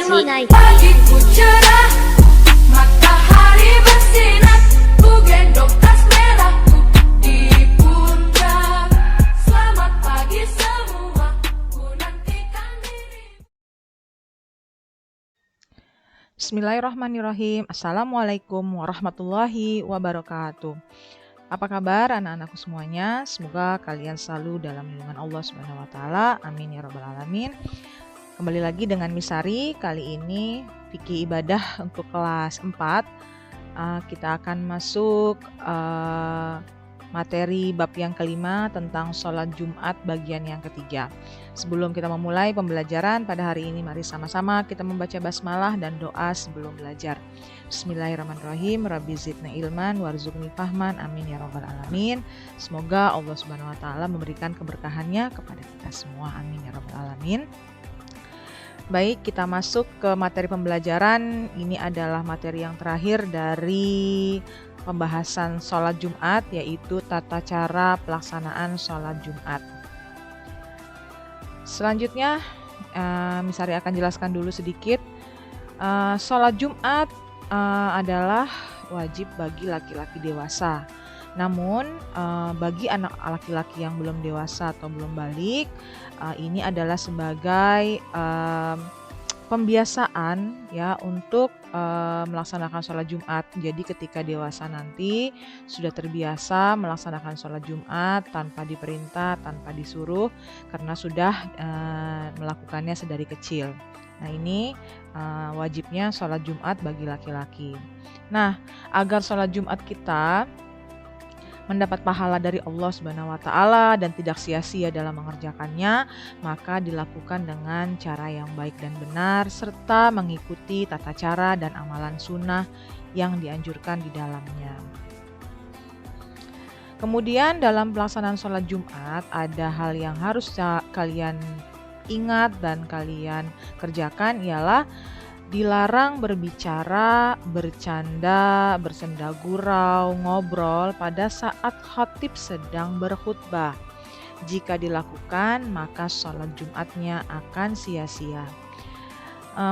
Lemonite. Pagiku cerah, matahari bersinar, ku gendong tas merahku di pundak. Selamat pagi semua, ku nantikan diri. Bismillahirrahmanirrahim. Assalamualaikum warahmatullahi wabarakatuh. Apa kabar anak-anakku semuanya? Semoga kalian selalu dalam lindungan Allah Subhanahu wa taala. Amin ya rabbal alamin. Kembali lagi dengan Misari. Kali ini fikih ibadah untuk kelas 4. Kita akan masuk materi bab yang kelima tentang sholat Jumat bagian yang ketiga. Sebelum kita memulai pembelajaran pada hari ini, mari sama-sama kita membaca basmalah dan doa sebelum belajar. Bismillahirrahmanirrahim. Rabbi zidna ilman warzuqni fahman. Amin ya rabbal alamin. Semoga Allah Subhanahu wa taala memberikan keberkahannya kepada kita semua. Amin ya rabbal alamin. Baik, kita masuk ke materi pembelajaran. Ini adalah materi yang terakhir dari pembahasan sholat Jumat, yaitu tata cara pelaksanaan sholat Jumat. Selanjutnya, Misari akan jelaskan dulu sedikit. Sholat Jumat adalah wajib bagi laki-laki dewasa. Namun, bagi anak laki-laki yang belum dewasa atau belum balik, ini adalah sebagai pembiasaan ya untuk melaksanakan sholat Jumat. Jadi ketika dewasa nanti sudah terbiasa melaksanakan sholat Jumat tanpa diperintah, tanpa disuruh, karena sudah melakukannya sedari kecil. Nah ini wajibnya sholat Jumat bagi laki-laki. Nah, agar sholat Jumat kita mendapat pahala dari Allah Subhanahu wa taala dan tidak sia-sia dalam mengerjakannya, maka dilakukan dengan cara yang baik dan benar serta mengikuti tata cara dan amalan sunnah yang dianjurkan di dalamnya. Kemudian dalam pelaksanaan sholat Jumat ada hal yang harus kalian ingat dan kalian kerjakan, ialah dilarang berbicara, bercanda, bersenda gurau, ngobrol pada saat khatib sedang berkhutbah. Jika dilakukan, maka sholat Jumatnya akan sia-sia.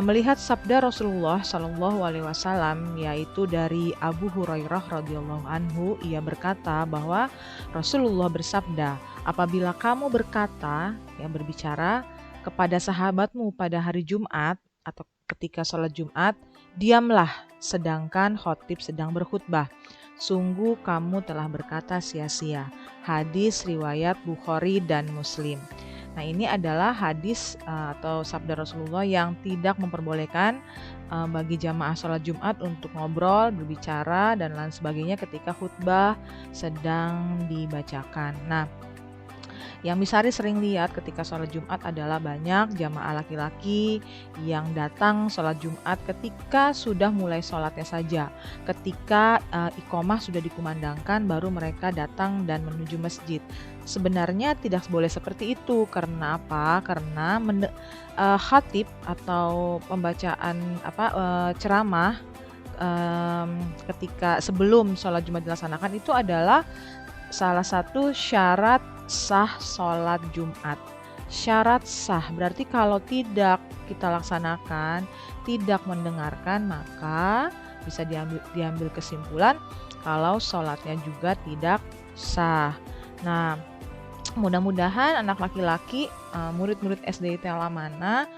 Melihat sabda Rasulullah Shallallahu Alaihi Wasallam, yaitu dari Abu Hurairah radhiyallahu anhu, ia berkata bahwa Rasulullah bersabda, apabila kamu berkata, berbicara kepada sahabatmu pada hari Jumat atau ketika sholat Jumat, diamlah sedangkan khatib sedang berkhutbah. Sungguh kamu telah berkata sia-sia. Hadis riwayat Bukhari dan Muslim. Nah ini adalah hadis atau sabda Rasulullah yang tidak memperbolehkan bagi jamaah sholat Jumat untuk ngobrol, berbicara, dan lain sebagainya ketika khutbah sedang dibacakan. Nah, yang Misari sering lihat ketika sholat Jumat adalah banyak jamaah laki-laki yang datang sholat Jumat ketika sudah mulai sholatnya saja. Ketika iqomah sudah dikumandangkan, baru mereka datang dan menuju masjid. Sebenarnya tidak boleh seperti itu. Karena apa? Karena khatib atau pembacaan ceramah ketika sebelum sholat Jumat dilaksanakan itu adalah salah satu syarat sah sholat Jumat. Syarat sah berarti kalau tidak kita laksanakan, tidak mendengarkan, maka bisa diambil kesimpulan kalau sholatnya juga tidak sah. Nah, mudah-mudahan anak laki-laki, murid-murid SD Telamana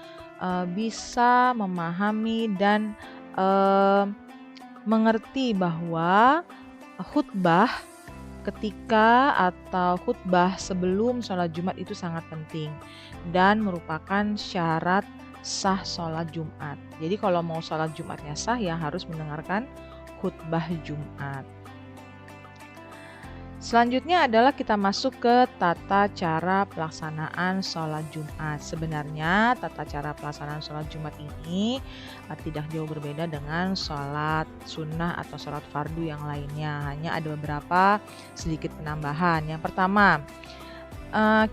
bisa memahami dan mengerti bahwa khutbah ketika atau khutbah sebelum sholat Jumat itu sangat penting dan merupakan syarat sah sholat Jumat. Jadi kalau mau sholat Jumatnya sah ya harus mendengarkan khutbah Jumat. Selanjutnya adalah kita masuk ke tata cara pelaksanaan sholat Jumat. Sebenarnya tata cara pelaksanaan sholat Jumat ini tidak jauh berbeda dengan sholat sunnah atau sholat fardu yang lainnya. Hanya ada beberapa sedikit penambahan. Yang pertama,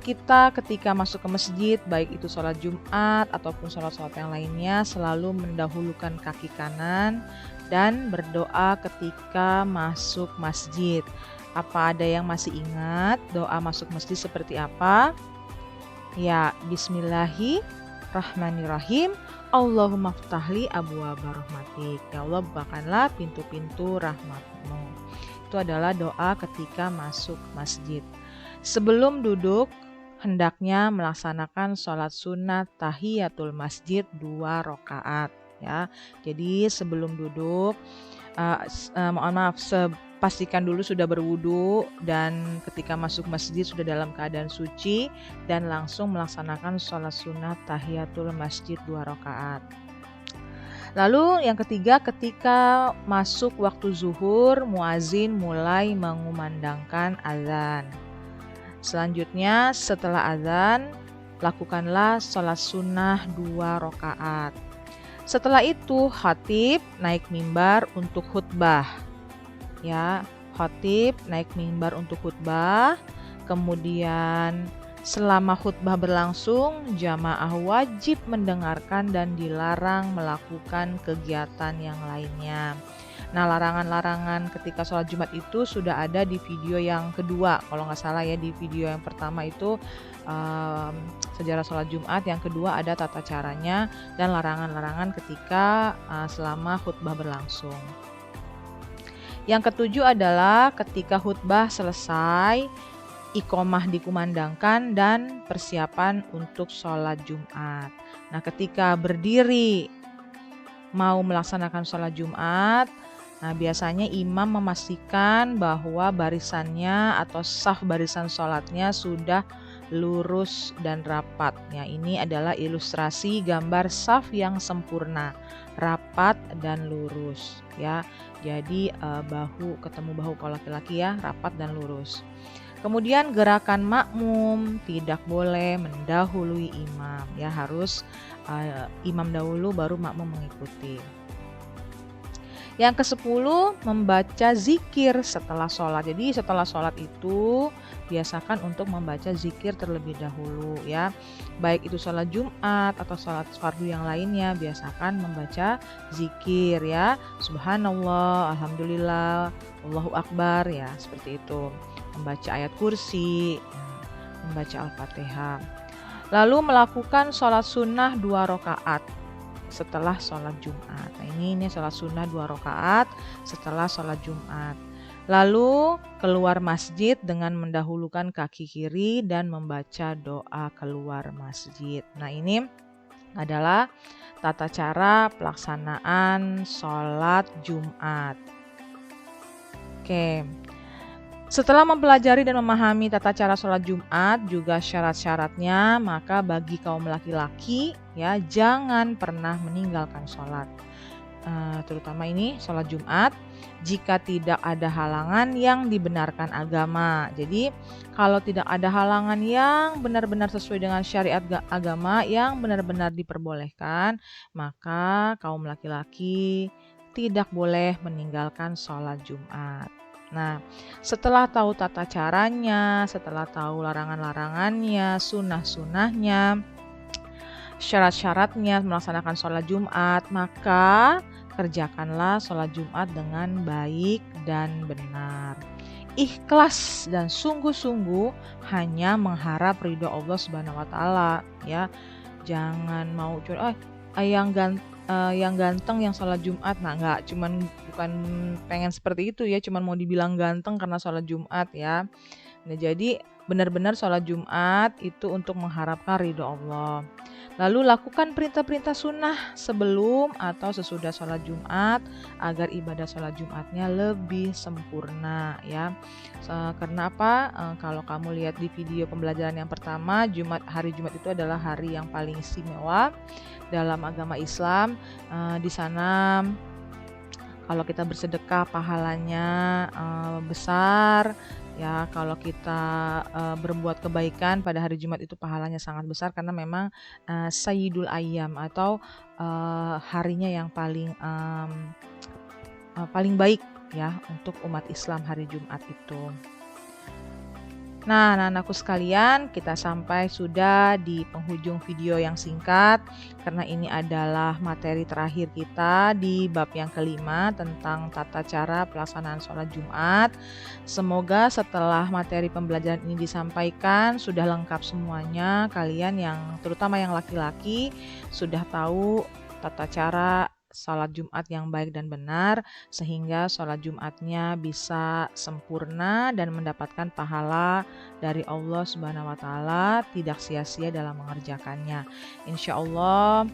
kita ketika masuk ke masjid, baik itu sholat Jumat ataupun sholat-sholat yang lainnya, selalu mendahulukan kaki kanan dan berdoa ketika masuk masjid. Apa ada yang masih ingat doa masuk masjid seperti apa? Ya, Bismillahirrahmanirrahim. Allahumma ftahli abwaaba rahmatik. Ya Allah, bukakanlah pintu-pintu rahmatmu. Itu adalah doa ketika masuk masjid. Sebelum duduk, hendaknya melaksanakan sholat sunat tahiyatul masjid 2 rakaat. Ya, jadi sebelum duduk, mohon maaf, pastikan dulu sudah berwudu dan ketika masuk masjid sudah dalam keadaan suci dan langsung melaksanakan sholat sunat tahiyatul masjid 2 rakaat. Lalu yang ketiga, ketika masuk waktu zuhur, muazin mulai mengumandangkan azan. Selanjutnya setelah azan, lakukanlah sholat sunnah 2 rakaat. Setelah itu khatib naik mimbar untuk khutbah. Ya, khatib naik mimbar untuk khutbah. Kemudian selama khutbah berlangsung, jamaah wajib mendengarkan dan dilarang melakukan kegiatan yang lainnya. Nah, larangan-larangan ketika sholat Jumat itu sudah ada di video yang kedua. Kalau nggak salah ya, di video yang pertama itu sejarah sholat Jumat, yang kedua ada tata caranya dan larangan-larangan ketika selama khutbah berlangsung. Yang ketujuh adalah ketika khutbah selesai, iqomah dikumandangkan dan persiapan untuk sholat Jumat. Nah, ketika berdiri mau melaksanakan sholat Jumat, nah biasanya imam memastikan bahwa barisannya atau saf barisan sholatnya sudah lurus dan rapat. Ya, ini adalah ilustrasi gambar saf yang sempurna, rapat dan lurus. Ya, jadi bahu ketemu bahu kalau laki-laki ya, rapat dan lurus. Kemudian gerakan makmum tidak boleh mendahului imam. Ya, harus imam dahulu baru makmum mengikuti. Yang ke-10, membaca zikir setelah sholat. Jadi setelah sholat itu biasakan untuk membaca zikir terlebih dahulu ya. Baik itu sholat Jumat atau sholat fardu yang lainnya, biasakan membaca zikir ya. Subhanallah, alhamdulillah, Allahu Akbar ya, seperti itu. Membaca ayat kursi, membaca Al-Fatihah. Lalu melakukan sholat sunnah 2 rakaat setelah sholat Jumat. Nah, ini sholat sunnah 2 rakaat setelah sholat Jumat. Lalu keluar masjid dengan mendahulukan kaki kiri dan membaca doa keluar masjid. Nah, ini adalah tata cara pelaksanaan sholat Jumat. Oke. Setelah mempelajari dan memahami tata cara sholat Jumat juga syarat-syaratnya, maka bagi kaum laki-laki ya jangan pernah meninggalkan sholat. Terutama ini sholat Jumat jika tidak ada halangan yang dibenarkan agama. Jadi kalau tidak ada halangan yang benar-benar sesuai dengan syariat agama yang benar-benar diperbolehkan, maka kaum laki-laki tidak boleh meninggalkan sholat Jumat. Nah, setelah tahu tata caranya, setelah tahu larangan-larangannya, sunnah-sunnahnya, syarat-syaratnya melaksanakan sholat Jumat, maka kerjakanlah sholat Jumat dengan baik dan benar. Ikhlas dan sungguh-sungguh hanya mengharap ridho Allah Subhanahu wa Ta'ala ya. Jangan mau yang ganteng yang sholat Jumat. Nah, bukan pengen seperti itu ya, cuman mau dibilang ganteng karena sholat Jumat ya. Nah, jadi benar-benar sholat Jumat itu untuk mengharapkan ridho Allah. Lalu lakukan perintah-perintah sunnah sebelum atau sesudah sholat Jumat agar ibadah sholat Jumatnya lebih sempurna ya. Karena apa? Kalau kamu lihat di video pembelajaran yang pertama, hari Jumat itu adalah hari yang paling istimewa dalam agama Islam. Di sana kalau kita bersedekah pahalanya besar. Ya, kalau kita berbuat kebaikan pada hari Jumat itu pahalanya sangat besar karena memang Sayyidul Ayyam atau harinya yang paling baik ya untuk umat Islam hari Jumat itu. Nah, anak-anakku sekalian, kita sampai sudah di penghujung video yang singkat karena ini adalah materi terakhir kita di bab yang kelima tentang tata cara pelaksanaan sholat Jumat. Semoga setelah materi pembelajaran ini disampaikan sudah lengkap semuanya. Kalian yang terutama yang laki-laki sudah tahu tata cara sholat Jumat yang baik dan benar, sehingga sholat Jumatnya bisa sempurna dan mendapatkan pahala dari Allah Subhanahu wa Ta'ala, tidak sia-sia dalam mengerjakannya. Insya Allah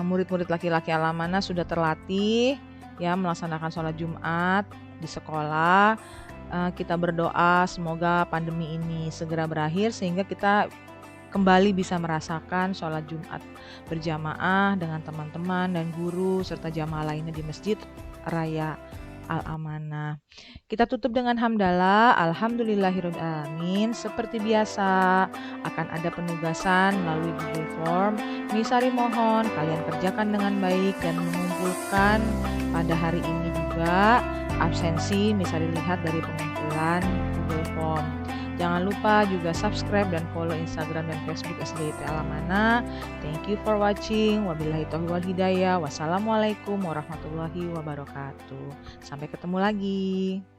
murid-murid laki-laki Al-Amanah sudah terlatih ya melaksanakan sholat Jumat di sekolah. Kita berdoa semoga pandemi ini segera berakhir sehingga kita kembali bisa merasakan sholat Jumat berjamaah dengan teman-teman dan guru serta jamaah lainnya di Masjid Raya Al-Amanah. Kita tutup dengan hamdalah, alhamdulillahirabbil alamin. Seperti biasa akan ada penugasan melalui Google Form. Misari mohon kalian kerjakan dengan baik dan mengumpulkan pada hari ini juga absensi. Misari lihat dari pengumpulan Google Form. Jangan lupa juga subscribe dan follow Instagram dan Facebook SDIT Al-Amanah. Thank you for watching. Wabillahi taufiq wal hidayah. Wassalamualaikum warahmatullahi wabarakatuh. Sampai ketemu lagi.